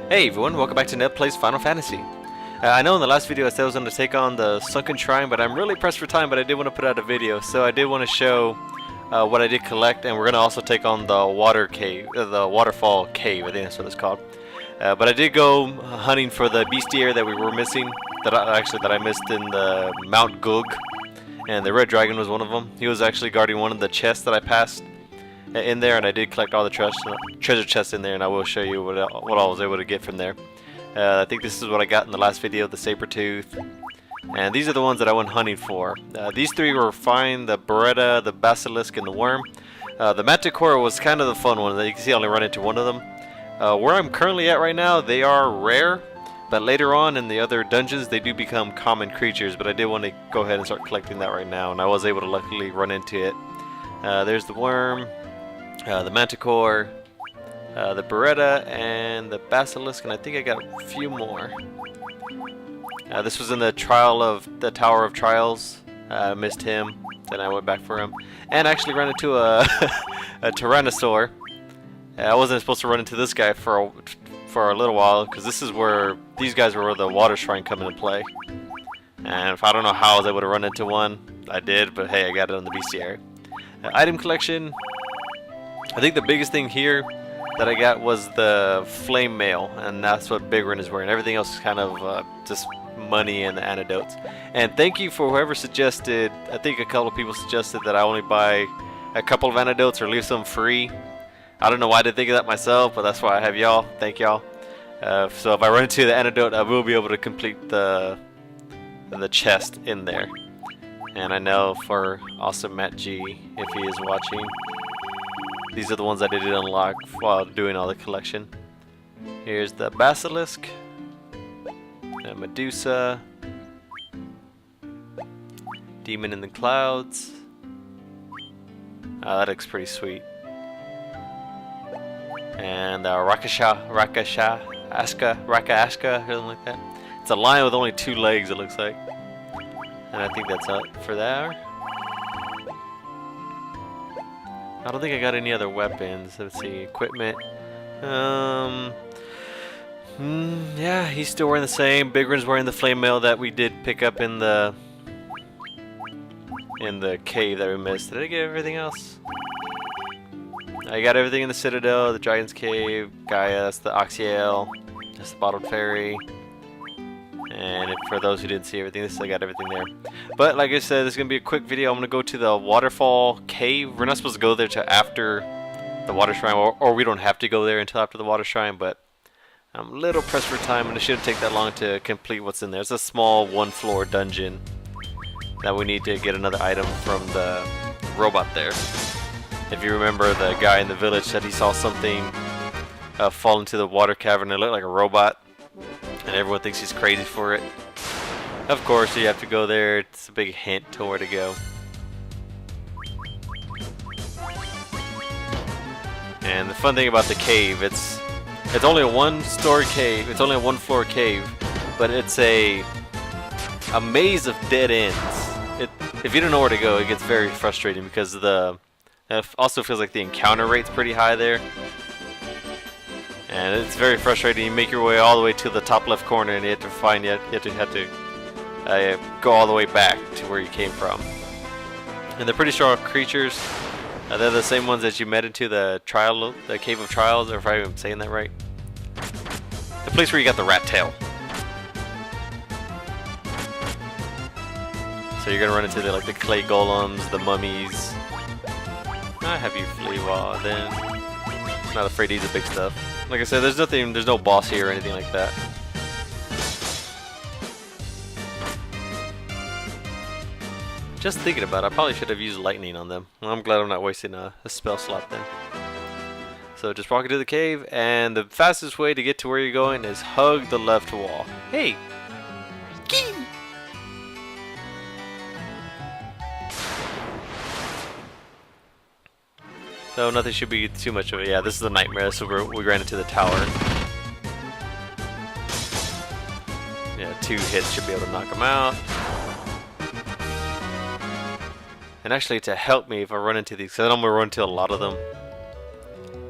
Hey everyone, welcome back to Neb Plays Final Fantasy. I know in the last video I said I was going to take on the Sunken Shrine, but I'm really pressed for time, but I did want to put out a video, so I did want to show what I did collect, and we're going to also take on the Waterfall Cave, I think that's what it's called. But I did go hunting for the bestiary that we were missing, that I missed in the Mount Gug, and the Red Dragon was one of them. He was actually guarding one of the chests that I passed in there, and I did collect all the treasure chests in there, and I will show you what I was able to get from there. I think this is what I got in the last video, the saber-tooth, and these are the ones that I went hunting for. These three were fine: the Beretta, the Basilisk, and the Worm. The Manticore was kind of the fun one. You can see I only run into one of them. Where I'm currently at right now, they are rare, but later on in the other dungeons they do become common creatures, but I did want to go ahead and start collecting that right now, and I was able to luckily run into it. There's the Worm, the Manticore, the Beretta, and the Basilisk, and I think I got a few more. This was in the Tower of Trials. I missed him, then I went back for him, and I actually ran into a Tyrannosaur. I wasn't supposed to run into this guy for a little while, because this is where these guys were where the Water Shrine come into play. And if I don't know how I was able to run into one, I did, but hey, I got it on the bestiary. Item collection. I think the biggest thing here that I got was the flame mail, and that's what Bigrin is wearing. Everything else is kind of just money and the antidotes. And thank you for whoever suggested. I think a couple of people suggested that I only buy a couple of antidotes or leave some free. I don't know why I didn't think of that myself, but that's why I have y'all. Thank y'all. So if I run into the antidote, I will be able to complete the chest in there. And I know for Awesome Matt G, if he is watching, these are the ones I did unlock while doing all the collection. Here's the Basilisk, Medusa, Demon in the Clouds. That looks pretty sweet. And Raka Ashka, something like that. It's a lion with only 2 legs, it looks like. And I think that's it for that. I don't think I got any other weapons. Let's see, equipment. Yeah, he's still wearing the same. Bigrin's wearing the flame mail that we did pick up in the cave that we missed. Did I get everything else? I got everything in the Citadel, the Dragon's Cave, Gaia, that's the Oxiel, that's the Bottled Fairy. And for those who didn't see everything, I got everything there. But like I said, this is going to be a quick video. I'm going to go to the Waterfall Cave. We're not supposed to go there till after the Water Shrine, or we don't have to go there until after the Water Shrine, but I'm a little pressed for time, and it shouldn't take that long to complete what's in there. It's a small 1-floor dungeon that we need to get another item from the robot there. If you remember, the guy in the village said he saw something fall into the water cavern. It looked like a robot, and everyone thinks he's crazy for it. Of course, you have to go there. It's a big hint to where to go. And the fun thing about the cave, it's only a 1-story cave. It's only a 1-floor cave, but it's a maze of dead ends. If you don't know where to go, it gets very frustrating because it also feels like the encounter rate's pretty high there. And it's very frustrating. You make your way all the way to the top left corner, and you have to go all the way back to where you came from. And they're pretty strong creatures. They're the same ones that you met into the Cave of Trials, or if I'm saying that right. The place where you got the rat tail. So you're gonna run into the clay golems, the mummies. I have you flee wall then. Not afraid of the big stuff. Like I said, there's no boss here or anything like that. Just thinking about it, I probably should have used lightning on them. Well, I'm glad I'm not wasting a spell slot then. So just walk into the cave, and the fastest way to get to where you're going is hug the left wall. Hey! Gee! So nothing should be too much of it. Yeah, this is a nightmare, so we ran into the tower. Yeah, 2 hits should be able to knock him out. And actually, to help me if I run into these, because I'm going to run into a lot of them.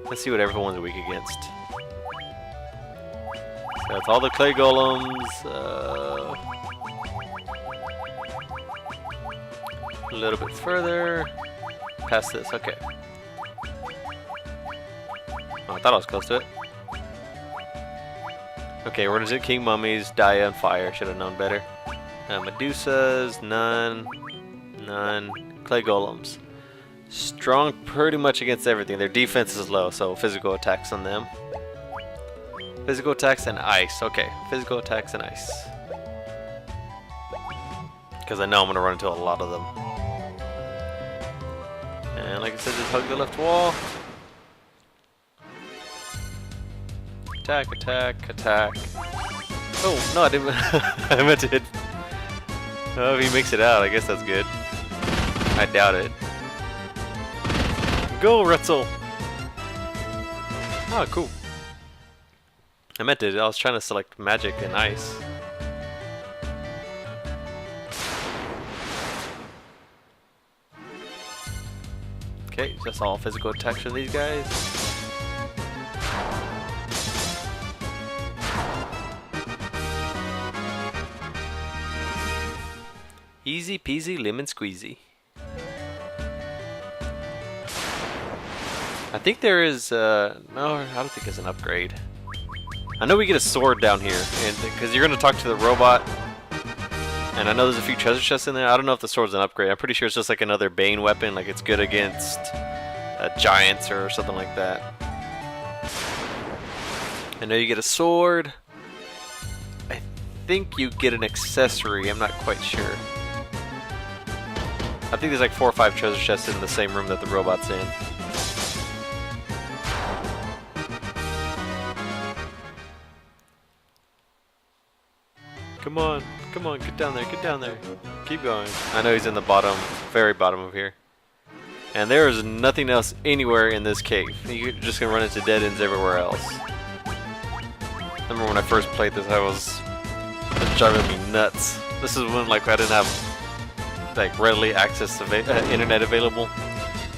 Let's see what everyone's weak against. That's all the clay golems. A little bit further. Past this, okay. Oh, I thought I was close to it. Okay, we're gonna do king mummies, Dia, and fire. Should have known better. Medusas, none. None. Clay golems. Strong pretty much against everything. Their defense is low, so physical attacks on them. Physical attacks and ice. Okay, physical attacks and ice. Because I know I'm going to run into a lot of them. And like I said, just hug the left wall. Attack, attack, attack. Oh, no, I didn't. I meant to hit. Oh, if he makes it out, I guess that's good. I doubt it. Go, Retzel! Oh, cool. I meant to. I was trying to select magic and ice. Okay, just all physical attacks from these guys. Easy peasy lemon squeezy. I think there is, no, I don't think it's an upgrade. I know we get a sword down here, and because you're going to talk to the robot, and I know there's a few treasure chests in there. I don't know if the sword's an upgrade. I'm pretty sure it's just like another Bane weapon, like it's good against giants or something like that. I know you get a sword. I think you get an accessory, I'm not quite sure. I think there's like 4 or 5 treasure chests in the same room that the robot's in. Come on, get down there, get down there. Keep going. I know he's in the bottom, very bottom of here. And there is nothing else anywhere in this cave. You're just gonna run into dead ends everywhere else. I remember when I first played this, it was driving me nuts. This is when like I didn't have like readily access to internet available.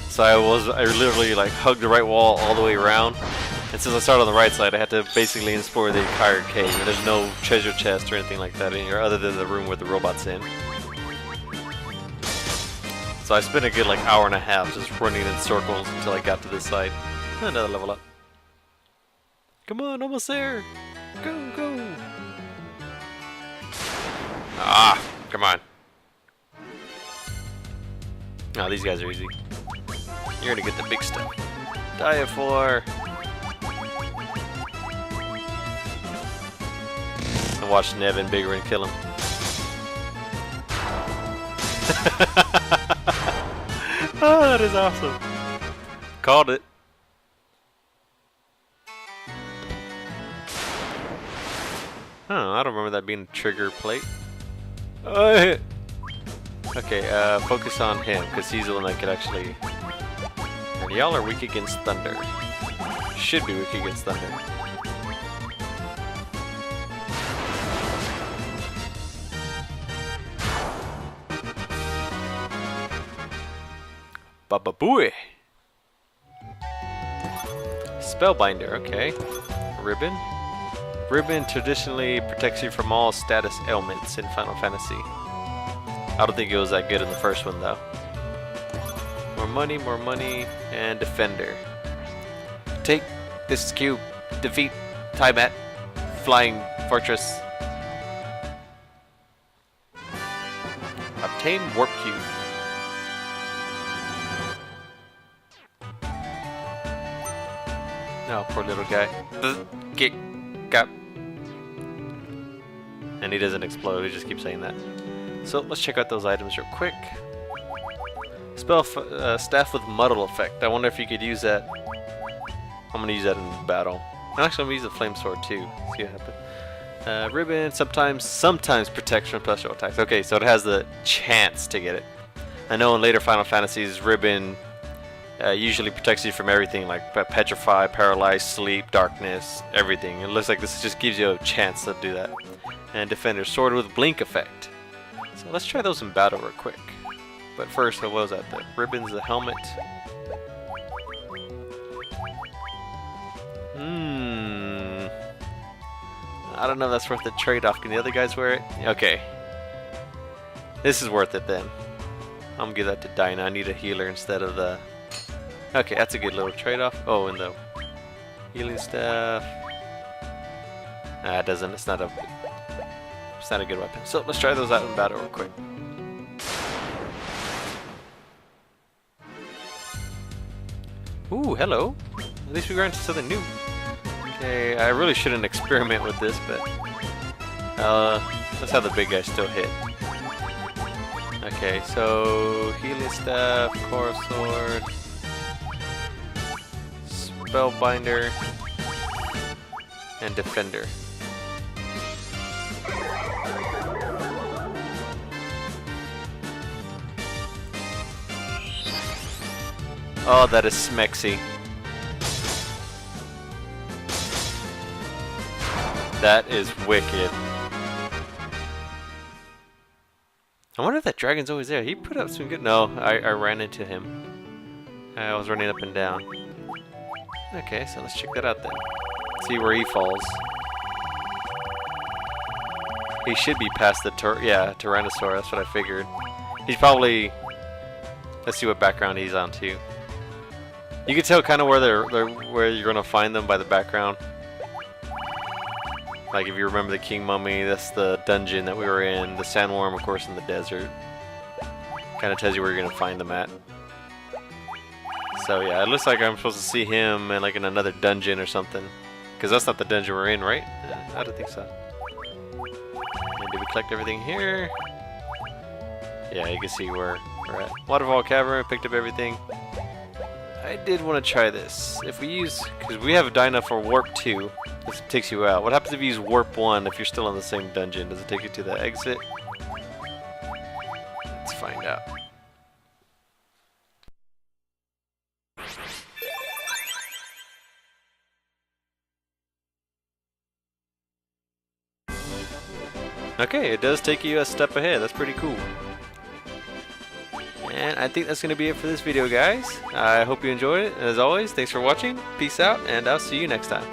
So I literally like hugged the right wall all the way around. And since I started on the right side, I had to basically explore the entire cave. And there's no treasure chest or anything like that in here, other than the room where the robot's in. So I spent a good like hour and a half just running in circles until I got to this side. Another level up. Come on, almost there. Go, go. Ah, come on. Oh, these guys are easy. You're gonna get the big stuff. Dia 4. And watch Nevin Bigger and kill him. Oh, that is awesome. Called it. Oh, I don't remember that being a trigger plate. Oh, okay, focus on him, because he's the one that could actually... And y'all are weak against thunder. Should be weak against thunder. Baba Booey! Spellbinder, okay. Ribbon. Ribbon traditionally protects you from all status ailments in Final Fantasy. I don't think it was that good in the first one though. More money, and Defender. Take this cube. Defeat Taibat. Flying Fortress. Obtain Warp Cube. Oh, poor little guy. Get got. And he doesn't explode, he just keeps saying that. So let's check out those items real quick. Spell staff with muddle effect. I wonder if you could use that. I'm gonna use that in battle. Actually, I'm gonna use the flame sword too. See what happens. Ribbon sometimes protects from special attacks. Okay, so it has the chance to get it. I know in later Final Fantasies, Ribbon usually protects you from everything like petrify, paralyze, sleep, darkness, everything. It looks like this just gives you a chance to do that. And Defender, sword with blink effect. So let's try those in battle real quick. But first, what was that? The ribbons, the helmet. I don't know if that's worth the trade-off. Can the other guys wear it? Okay. This is worth it then. I'm gonna give that to Dinah. I need a healer instead of the... Okay, that's a good little trade-off. Oh, and the healing staff. It doesn't. It's not a good weapon. So let's try those out in battle real quick. Ooh, hello. At least we ran into something new. Okay, I really shouldn't experiment with this, but let's have the big guy still hit. Okay, so healing staff, core sword, spellbinder, and defender. Oh, that is smexy. That is wicked. I wonder if that dragon's always there. He put up some good... No, I ran into him. I was running up and down. Okay, so let's check that out then. See where he falls. He should be past the Tyrannosaur. That's what I figured. He's probably... Let's see what background he's on too. You can tell kind of where you're gonna find them by the background. Like if you remember the King Mummy, that's the dungeon that we were in. The Sandworm, of course, in the desert. Kind of tells you where you're gonna find them at. So yeah, it looks like I'm supposed to see him in like in another dungeon or something. Because that's not the dungeon we're in, right? I don't think so. And did we collect everything here? Yeah, you can see where we're at. Waterfall Cavern, picked up everything. I did want to try this. If we use, because we have a Dinah for Warp 2, this takes you out. What happens if you use Warp 1 if you're still in the same dungeon? Does it take you to the exit? Let's find out. Okay, it does take you a step ahead. That's pretty cool. And I think that's going to be it for this video, guys. I hope you enjoyed it. And as always, thanks for watching. Peace out, and I'll see you next time.